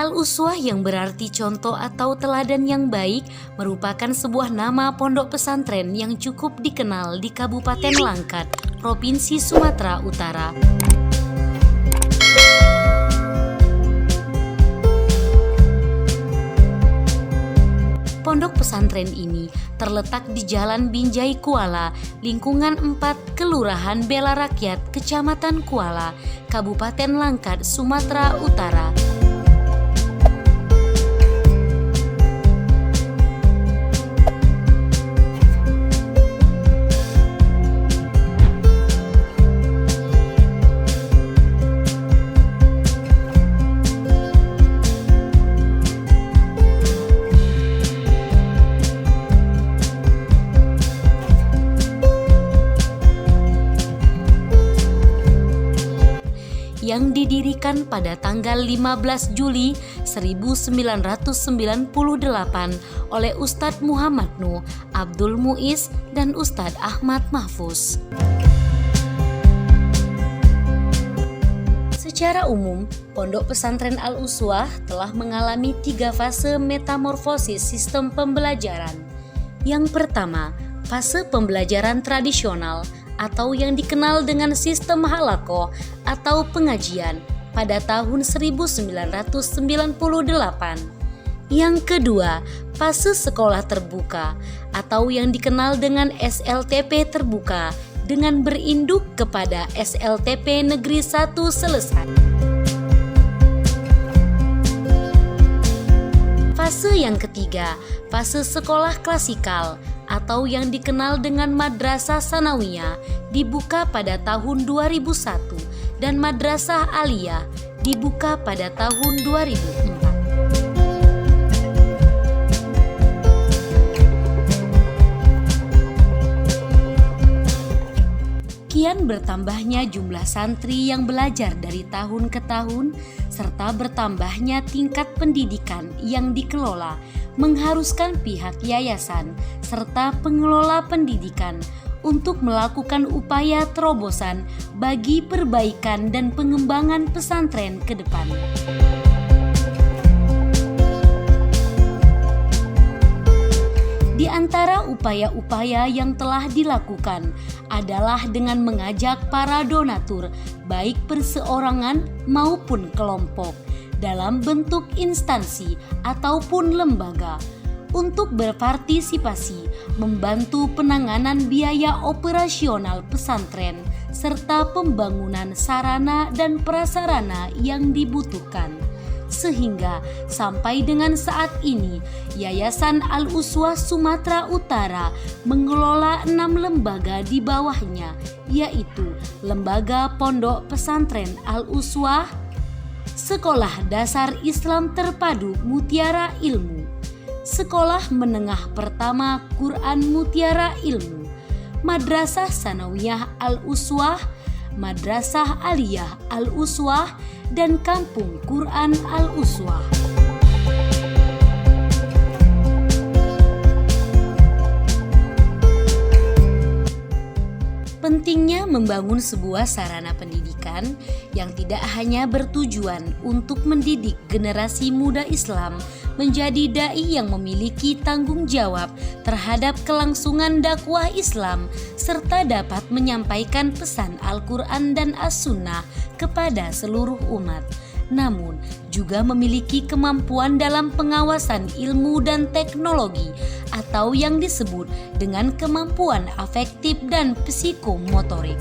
Al-Uswah yang berarti contoh atau teladan yang baik merupakan sebuah nama pondok pesantren yang cukup dikenal di Kabupaten Langkat, Provinsi Sumatera Utara. Pondok pesantren ini terletak di Jalan Binjai Kuala, lingkungan 4, Kelurahan Bela Rakyat, Kecamatan Kuala, Kabupaten Langkat, Sumatera Utara. Yang didirikan pada tanggal 15 Juli 1998 oleh Ustadz Muhammad Nuh, Abdul Muiz, dan Ustadz Ahmad Mahfuz. Secara umum, Pondok Pesantren Al-Uswah telah mengalami 3 fase metamorfosis sistem pembelajaran. Yang pertama, fase pembelajaran tradisional atau yang dikenal dengan sistem halaqah atau pengajian pada tahun 1998. Yang kedua, fase sekolah terbuka atau yang dikenal dengan SLTP terbuka dengan berinduk kepada SLTP Negeri 1 selesai. Fase yang ketiga, fase sekolah klasikal atau yang dikenal dengan Madrasah Sanawiyah dibuka pada tahun 2001 dan Madrasah Aliyah dibuka pada tahun 2004. Kian bertambahnya jumlah santri yang belajar dari tahun ke tahun serta bertambahnya tingkat pendidikan yang dikelola mengharuskan pihak yayasan serta pengelola pendidikan untuk melakukan upaya terobosan bagi perbaikan dan pengembangan pesantren ke depan. Di antara upaya-upaya yang telah dilakukan adalah dengan mengajak para donatur, baik perseorangan maupun kelompok, dalam bentuk instansi ataupun lembaga, untuk berpartisipasi membantu penanganan biaya operasional pesantren serta pembangunan sarana dan prasarana yang dibutuhkan. Sehingga sampai dengan saat ini, Yayasan Al-Uswah Sumatera Utara mengelola 6 lembaga di bawahnya, yaitu Lembaga Pondok Pesantren Al-Uswah, Sekolah Dasar Islam Terpadu Mutiara Ilmu, Sekolah Menengah Pertama Quran Mutiara Ilmu, Madrasah Sanawiyah Al-Uswah, Madrasah Aliyah Al-Uswah, dan Kampung Quran Al-Uswah. Pentingnya membangun sebuah sarana pendidikan yang tidak hanya bertujuan untuk mendidik generasi muda Islam menjadi dai yang memiliki tanggung jawab terhadap kelangsungan dakwah Islam serta dapat menyampaikan pesan Al-Quran dan As-Sunnah kepada seluruh umat, namun juga memiliki kemampuan dalam pengawasan ilmu dan teknologi atau yang disebut dengan kemampuan afektif dan psikomotorik.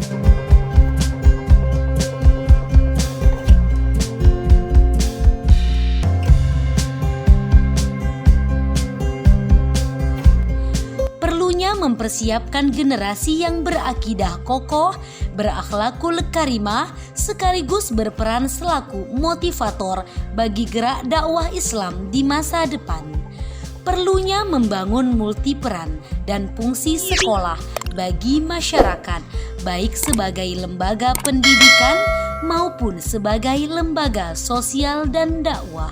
Perlunya mempersiapkan generasi yang berakidah kokoh, berakhlakul karimah, sekaligus berperan selaku motivator bagi gerak dakwah Islam di masa depan. Perlunya membangun multiperan dan fungsi sekolah bagi masyarakat, baik sebagai lembaga pendidikan maupun sebagai lembaga sosial dan dakwah.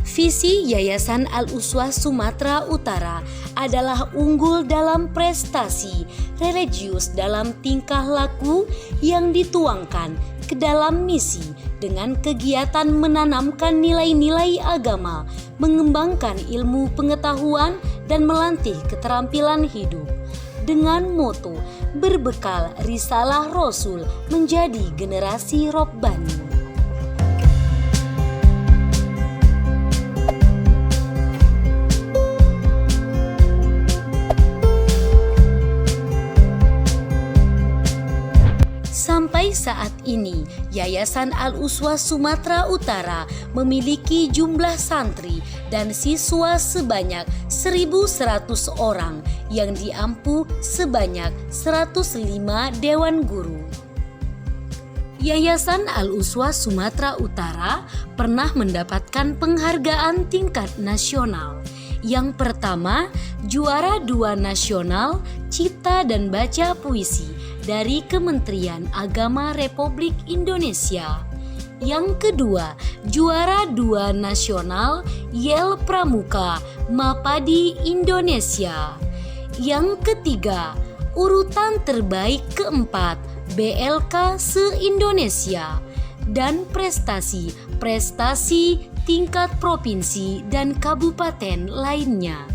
Visi Yayasan Al-Uswah Sumatera Utara adalah unggul dalam prestasi, religius dalam tingkah laku yang dituangkan, ke dalam misi dengan kegiatan menanamkan nilai-nilai agama, mengembangkan ilmu pengetahuan, dan melatih keterampilan hidup. Dengan moto berbekal risalah Rasul menjadi generasi Robbani. Sampai saat ini, Yayasan Al-Uswah Sumatera Utara memiliki jumlah santri dan siswa sebanyak 1.100 orang yang diampu sebanyak 105 dewan guru. Yayasan Al-Uswah Sumatera Utara pernah mendapatkan penghargaan tingkat nasional. Yang pertama, juara 2 nasional Cipta dan Baca Puisi dari Kementerian Agama Republik Indonesia. Yang kedua, juara 2 nasional Yel Pramuka Mapadi Indonesia. Yang ketiga, urutan terbaik keempat BLK se-Indonesia. Dan prestasi tingkat provinsi dan kabupaten lainnya.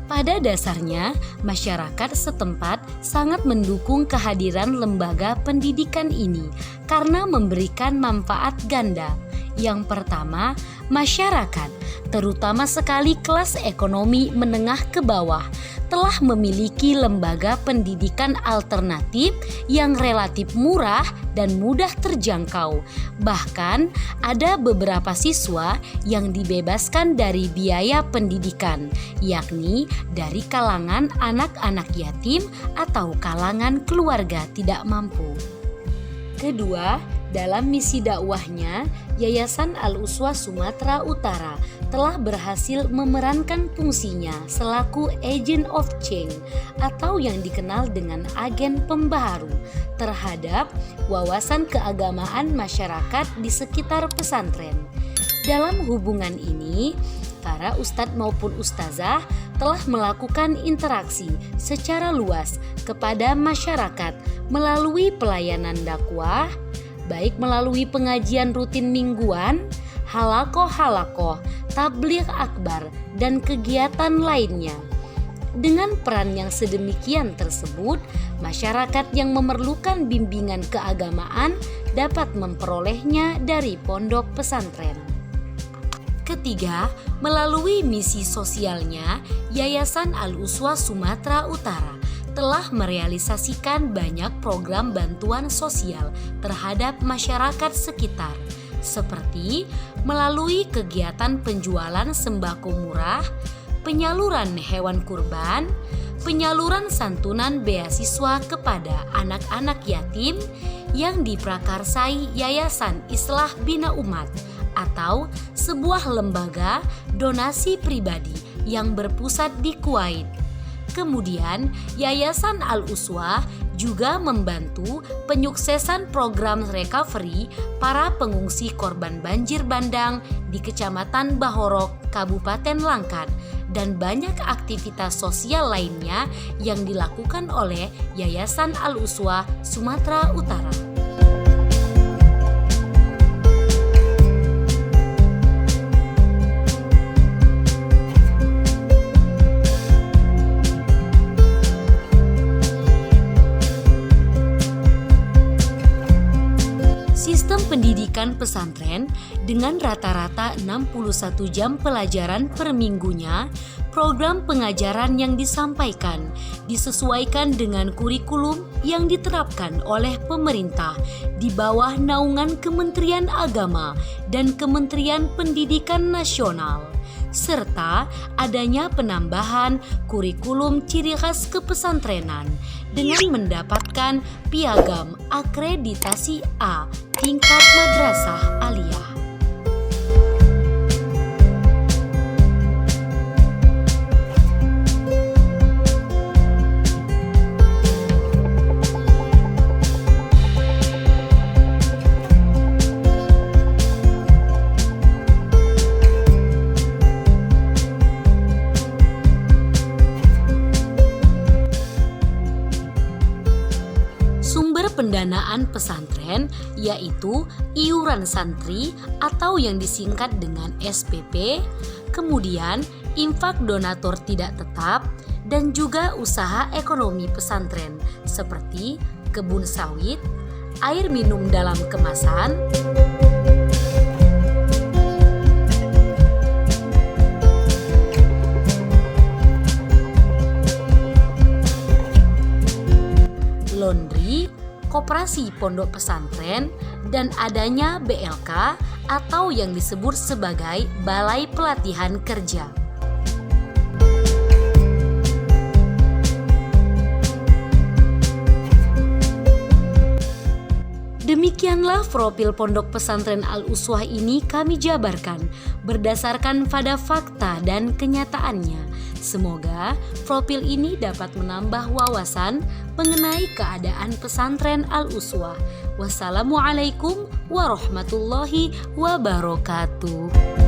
Pada dasarnya, masyarakat setempat sangat mendukung kehadiran lembaga pendidikan ini karena memberikan manfaat ganda. Yang pertama, masyarakat, terutama sekali kelas ekonomi menengah ke bawah, telah memiliki lembaga pendidikan alternatif yang relatif murah dan mudah terjangkau. Bahkan ada beberapa siswa yang dibebaskan dari biaya pendidikan, yakni dari kalangan anak-anak yatim atau kalangan keluarga tidak mampu. Kedua, dalam misi dakwahnya, Yayasan Al-Uswah Sumatera Utara telah berhasil memerankan fungsinya selaku agent of change atau yang dikenal dengan agen pembaharu terhadap wawasan keagamaan masyarakat di sekitar pesantren. Dalam hubungan ini, para ustadz maupun ustazah telah melakukan interaksi secara luas kepada masyarakat melalui pelayanan dakwah, baik melalui pengajian rutin mingguan, halakoh, tabligh akbar, dan kegiatan lainnya. Dengan peran yang sedemikian tersebut, masyarakat yang memerlukan bimbingan keagamaan dapat memperolehnya dari pondok pesantren. Ketiga, melalui misi sosialnya, Yayasan Al-Uswah Sumatera Utara telah merealisasikan banyak program bantuan sosial terhadap masyarakat sekitar, seperti melalui kegiatan penjualan sembako murah, penyaluran hewan kurban, penyaluran santunan beasiswa kepada anak-anak yatim yang diprakarsai Yayasan Islah Bina Umat atau sebuah lembaga donasi pribadi yang berpusat di Kuwait. Kemudian, Yayasan Al-Uswah juga membantu penyuksesan program recovery para pengungsi korban banjir bandang di Kecamatan Bahorok, Kabupaten Langkat, dan banyak aktivitas sosial lainnya yang dilakukan oleh Yayasan Al-Uswah Sumatera Utara. Sistem pendidikan pesantren dengan rata-rata 61 jam pelajaran per minggunya, program pengajaran yang disampaikan disesuaikan dengan kurikulum yang diterapkan oleh pemerintah di bawah naungan Kementerian Agama dan Kementerian Pendidikan Nasional, serta adanya penambahan kurikulum ciri khas kepesantrenan dengan mendapatkan piagam akreditasi A tingkat madrasah aliyah. pendanaan pesantren yaitu iuran santri atau yang disingkat dengan SPP, kemudian infak donatur tidak tetap, dan juga usaha ekonomi pesantren seperti kebun sawit, air minum dalam kemasan, laundry, koperasi pondok pesantren, dan adanya BLK atau yang disebut sebagai Balai Pelatihan Kerja. Demikianlah profil Pondok Pesantren Al-Uswah ini kami jabarkan berdasarkan pada fakta dan kenyataannya. Semoga profil ini dapat menambah wawasan mengenai keadaan pesantren Al-Uswah. Wassalamualaikum warahmatullahi wabarakatuh.